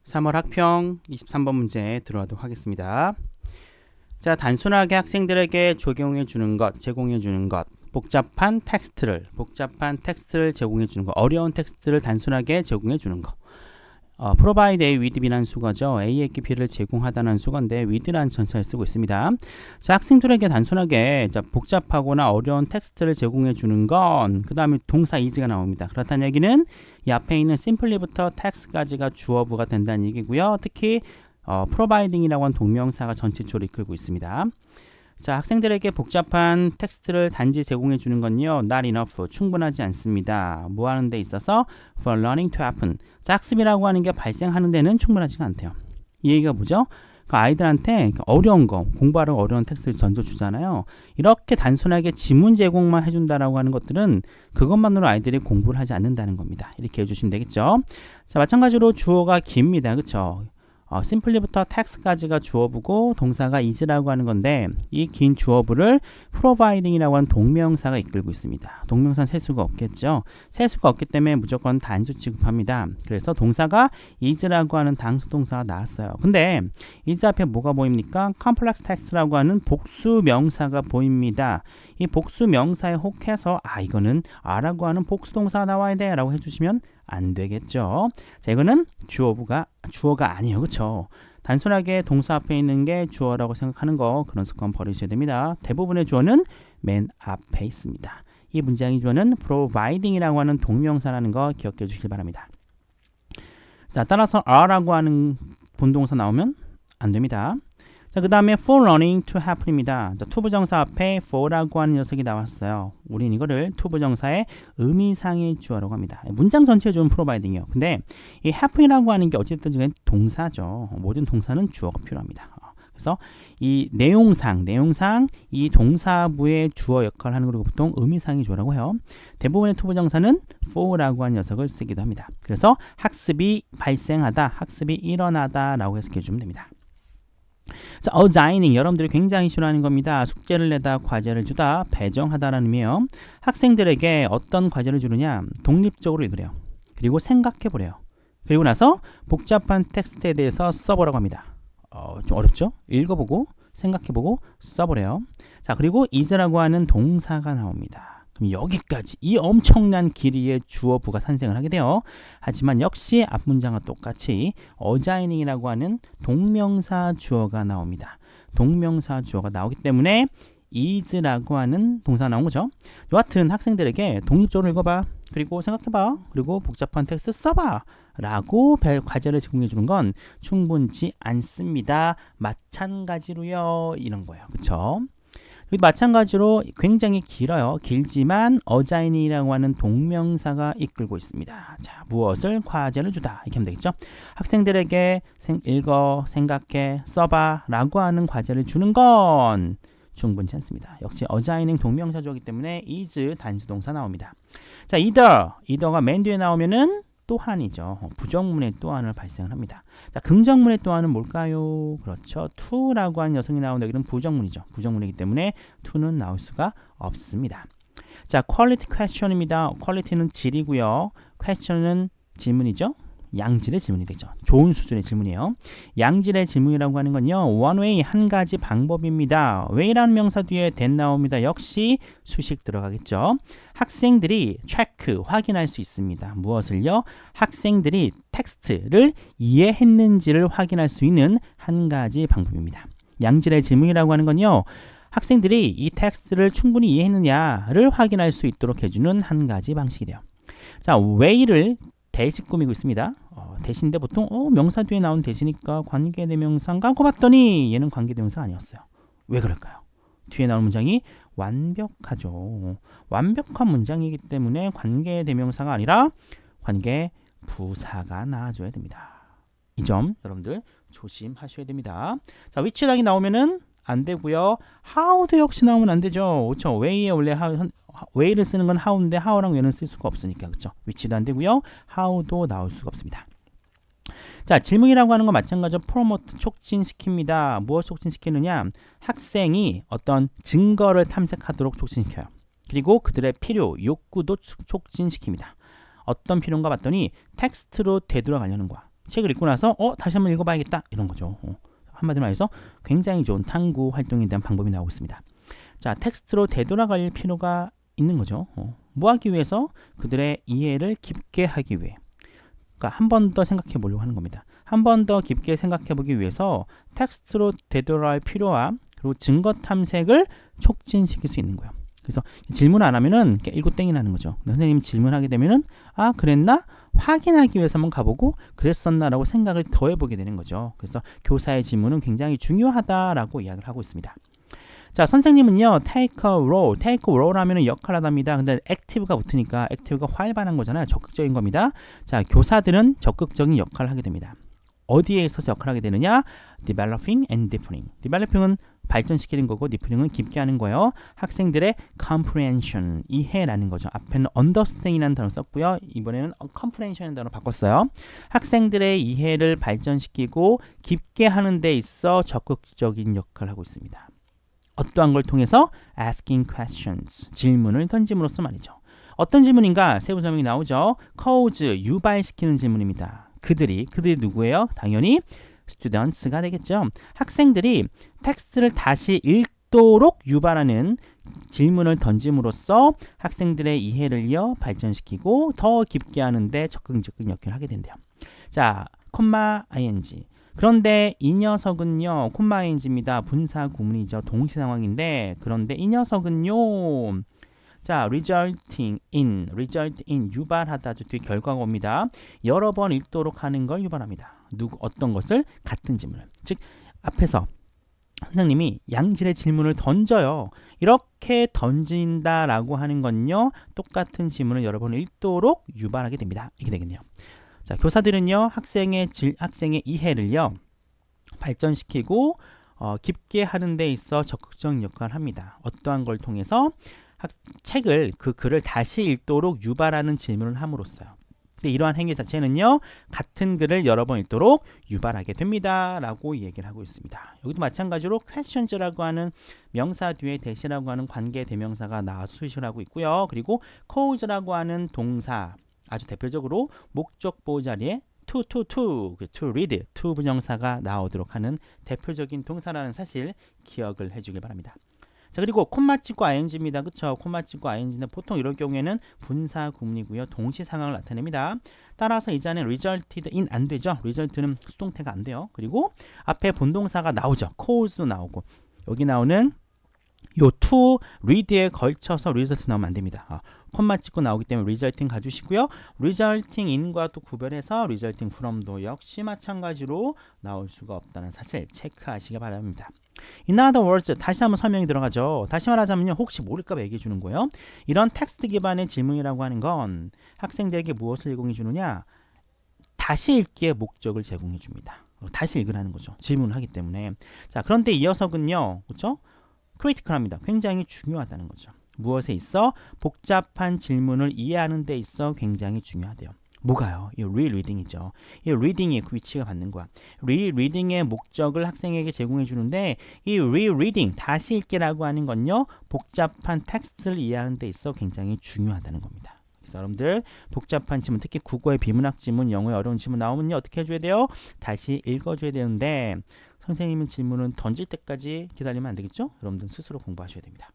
3월 학평 23번 문제 들어가도록 하겠습니다. 자, 단순하게 학생들에게 적용해 주는 것, 제공해 주는 것, 복잡한 텍스트를 제공해 주는 것, 어려운 텍스트를 단순하게 제공해 주는 것. provide A with B라는 수거죠. A에게 B를 제공하다는 수거인데 with라는 전사를 쓰고 있습니다. 자, 학생들에게 단순하게 복잡하거나 어려운 텍스트를 제공해 주는 건 그 다음에 동사 is가 나옵니다. 그렇다는 얘기는 이 앞에 있는 simply부터 text까지가 주어부가 된다는 얘기고요. 특히 providing이라고 하는 동명사가 전체적으로 이끌고 있습니다. 자, 학생들에게 복잡한 텍스트를 단지 제공해 주는 건요, not enough, 충분하지 않습니다. 뭐 하는 데 있어서 for learning to happen, 자, 학습이라고 하는 게 발생하는 데는 충분하지가 않대요. 이 얘기가 뭐죠? 그 아이들한테 어려운 거, 공부하러 어려운 텍스트를 던져주잖아요. 이렇게 단순하게 지문 제공만 해준다라고 하는 것들은 그것만으로 아이들이 공부를 하지 않는다는 겁니다. 이렇게 해주시면 되겠죠. 자, 마찬가지로 주어가 깁니다. 그렇죠? simply부터 text까지가 주어부고 동사가 is라고 하는 건데 이 긴 주어부를 providing이라고 하는 동명사가 이끌고 있습니다. 동명사는 셀 수가 없겠죠. 셀 수가 없기 때문에 무조건 단수 취급합니다. 그래서 동사가 is라고 하는 당수동사가 나왔어요. 근데 is 앞에 뭐가 보입니까? complex text라고 하는 복수 명사가 보입니다. 이 복수 명사에 혹해서 이거는 a라고 하는 복수 동사가 나와야 돼 라고 해주시면 안 되겠죠. 자, 이거는 주어가 아니에요. 그렇죠? 단순하게 동사 앞에 있는 게 주어라고 생각하는 거, 그런 습관 버리셔야 됩니다. 대부분의 주어는 맨 앞에 있습니다. 이 문장의 주어는 providing이라고 하는 동명사라는 거 기억해 주시길 바랍니다. 자, 따라서 are라고 하는 본동사 나오면 안 됩니다. 자, 그 다음에 for learning to happen입니다. 자, 투부정사 앞에 for라고 하는 녀석이 나왔어요. 우린 이거를 투부정사의 의미상의 주어라고 합니다. 문장 전체에 좋은 providing이요. 근데 이 happen이라고 하는 게 어쨌든 동사죠. 모든 동사는 주어가 필요합니다. 그래서 이 내용상 이 동사부의 주어 역할을 하는 거로 보통 의미상의 주어라고 해요. 대부분의 투부정사는 for라고 하는 녀석을 쓰기도 합니다. 그래서 학습이 발생하다, 학습이 일어나다 라고 해석해 주면 됩니다. 자, assigning, 여러분들이 굉장히 싫어하는 겁니다. 숙제를 내다, 과제를 주다, 배정하다라는 의미예요. 학생들에게 어떤 과제를 주느냐, 독립적으로 읽으래요. 그리고 생각해보래요. 그리고 나서 복잡한 텍스트에 대해서 써보라고 합니다. 좀 어렵죠? 읽어보고 생각해보고 써보래요. 자, 그리고 is라고 하는 동사가 나옵니다. 그럼 여기까지 이 엄청난 길이의 주어부가 탄생을 하게 돼요. 하지만 역시 앞 문장과 똑같이 assigning이라고 하는 동명사 주어가 나옵니다. 동명사 주어가 나오기 때문에 is라고 하는 동사가 나온 거죠. 여하튼 학생들에게 독립적으로 읽어봐, 그리고 생각해봐, 그리고 복잡한 텍스트 써봐 라고 과제를 제공해 주는 건 충분치 않습니다. 마찬가지로요, 이런 거예요. 그쵸? 마찬가지로 굉장히 길어요. 길지만 assigning이라고 하는 동명사가 이끌고 있습니다. 자, 무엇을 과제를 주다 이렇게 하면 되겠죠. 학생들에게 읽어, 생각해, 써봐 라고 하는 과제를 주는 건 충분치 않습니다. 역시 assigning 동명사 주어이기 때문에 is 단수동사 나옵니다. 자, either가 맨 뒤에 나오면은 또한이죠. 부정문의 또한을 발생을 합니다. 자, 긍정문의 또한은 뭘까요? 그렇죠. to라고 하는 녀석이 나오는데 여기는 부정문이죠. 부정문이기 때문에 to는 나올 수가 없습니다. 자, quality question입니다. quality는 질이고요. question은 질문이죠. 양질의 질문이 되죠. 좋은 수준의 질문이에요. 양질의 질문이라고 하는 건요, one way, 한 가지 방법입니다. way라는 명사 뒤에 that 나옵니다. 역시 수식 들어가겠죠. 학생들이 체크, 확인할 수 있습니다. 무엇을요? 학생들이 텍스트를 이해했는지를 확인할 수 있는 한 가지 방법입니다. 양질의 질문이라고 하는 건요, 학생들이 이 텍스트를 충분히 이해했느냐를 확인할 수 있도록 해주는 한 가지 방식이래요. 자, way를 대신 꾸미고 있습니다. 대신인데 보통 명사 뒤에 나온 대시니까 관계대명사인가 하고 봤더니 얘는 관계대명사가 아니었어요. 왜 그럴까요? 뒤에 나오는 문장이 완벽하죠. 완벽한 문장이기 때문에 관계대명사가 아니라 관계부사가 나와줘야 됩니다. 이 점 여러분들 조심하셔야 됩니다. 자, which 당이 나오면은 안 되고요. how도 역시 나오면 안 되죠. 그렇죠? way에 원래 way를 쓰는 건 how인데 how랑 way는 쓸 수가 없으니까, 그렇죠? which도 안 되고요. how도 나올 수가 없습니다. 자, 질문이라고 하는 건 마찬가지로 promote, 촉진시킵니다. 무엇 촉진시키느냐? 학생이 어떤 증거를 탐색하도록 촉진시켜요. 그리고 그들의 필요, 욕구도 촉진시킵니다. 어떤 필요인가 봤더니 텍스트로 되돌아가려는 거야. 책을 읽고 나서 다시 한번 읽어봐야겠다 이런 거죠. 한마디로 말해서 굉장히 좋은 탐구 활동에 대한 방법이 나오고 있습니다. 자, 텍스트로 되돌아갈 필요가 있는 거죠. 뭐 하기 위해서? 그들의 이해를 깊게 하기 위해. 그러니까 한 번 더 생각해 보려고 하는 겁니다. 한 번 더 깊게 생각해 보기 위해서 텍스트로 되돌아갈 필요함 그리고 증거 탐색을 촉진시킬 수 있는 거예요. 그래서 질문 안 하면은 읽고 땡이 나는 거죠. 선생님이 질문하게 되면은 그랬나? 확인하기 위해서 한번 가보고 그랬었나라고 생각을 더 해보게 되는 거죠. 그래서 교사의 질문은 굉장히 중요하다라고 이야기를 하고 있습니다. 자, 선생님은요, take a role 하면은 역할하답니다. 근데 active가 붙으니까 active가 활발한 거잖아요. 적극적인 겁니다. 자, 교사들은 적극적인 역할을 하게 됩니다. 어디에 있어서 역할을 하게 되느냐? developing and deepening. developing은 발전시키는 거고 deepening은 깊게 하는 거예요. 학생들의 comprehension, 이해라는 거죠. 앞에는 understanding이라는 단어 썼고요. 이번에는 comprehension이라는 단어 바꿨어요. 학생들의 이해를 발전시키고 깊게 하는 데 있어 적극적인 역할을 하고 있습니다. 어떠한 걸 통해서? asking questions, 질문을 던짐으로써 말이죠. 어떤 질문인가? 세부 설명이 나오죠. cause, 유발시키는 질문입니다. 그들이 누구예요? 당연히 students가 되겠죠. 학생들이 텍스트를 다시 읽도록 유발하는 질문을 던짐으로써 학생들의 이해를요 발전시키고 더 깊게 하는데 적극적인 역할을 하게 된대요. 자, 콤마 ing. 그런데 이 녀석은요, 콤마 ing입니다. 분사 구문이죠. 동시 상황인데 그런데 이 녀석은요, 자, resulting in 유발하다죠. 뒤에 결과가 옵니다. 여러 번 읽도록 하는 걸 유발합니다. 어떤 것을? 같은 질문을. 즉 앞에서 선생님이 양질의 질문을 던져요. 이렇게 던진다라고 하는 건요, 똑같은 질문을 여러 번 읽도록 유발하게 됩니다. 이게 되겠네요. 자, 교사들은요, 학생의 이해를요 발전시키고 깊게 하는 데 있어 적극적 역할을 합니다. 어떠한 걸 통해서? 책을 그 글을 다시 읽도록 유발하는 질문을 함으로써요. 근데 이러한 행위 자체는요, 같은 글을 여러 번 읽도록 유발하게 됩니다 라고 얘기를 하고 있습니다. 여기도 마찬가지로 questions라고 하는 명사 뒤에 대시라고 하는 관계 대명사가 나와서 수식을 하고 있고요. 그리고 cause라고 하는 동사, 아주 대표적으로 목적보 자리에 to read, to 부정사가 나오도록 하는 대표적인 동사라는 사실 기억을 해주길 바랍니다. 자, 그리고 콤마 찍고 ing입니다. 그쵸? 콤마 찍고 ing인데 보통 이럴 경우에는 분사 구문이고요. 동시 상황을 나타냅니다. 따라서 이 자리는 resulted in 안 되죠. result는 수동태가 안 돼요. 그리고 앞에 본동사가 나오죠. cause도 나오고 여기 나오는 요 to read에 걸쳐서 result 나오면 안 됩니다. 콤마 찍고 나오기 때문에 resulting 가주시고요. resulting in과 또 구별해서 resulting from도 역시 마찬가지로 나올 수가 없다는 사실 체크하시기 바랍니다. In other words, 다시 한번 설명이 들어가죠. 다시 말하자면요, 혹시 모를까 봐 얘기해 주는 거예요. 이런 텍스트 기반의 질문이라고 하는 건 학생들에게 무엇을 제공해 주느냐? 다시 읽기의 목적을 제공해 줍니다. 다시 읽으라는 거죠. 질문을 하기 때문에. 자, 그런데 이 녀석은요, 그렇죠? 크리티컬합니다. 굉장히 중요하다는 거죠. 무엇에 있어? 복잡한 질문을 이해하는 데 있어 굉장히 중요하대요. 뭐가요? 이 rereading이죠. 이 reading의 그 위치가 받는 거야. rereading의 목적을 학생에게 제공해 주는데 이 rereading, 다시 읽기라고 하는 건요, 복잡한 텍스트를 이해하는 데 있어 굉장히 중요하다는 겁니다. 그래서 여러분들 복잡한 지문, 특히 국어의 비문학 지문, 영어의 어려운 지문 나오면요, 어떻게 해줘야 돼요? 다시 읽어줘야 되는데 선생님은 질문은 던질 때까지 기다리면 안 되겠죠? 여러분들 스스로 공부하셔야 됩니다.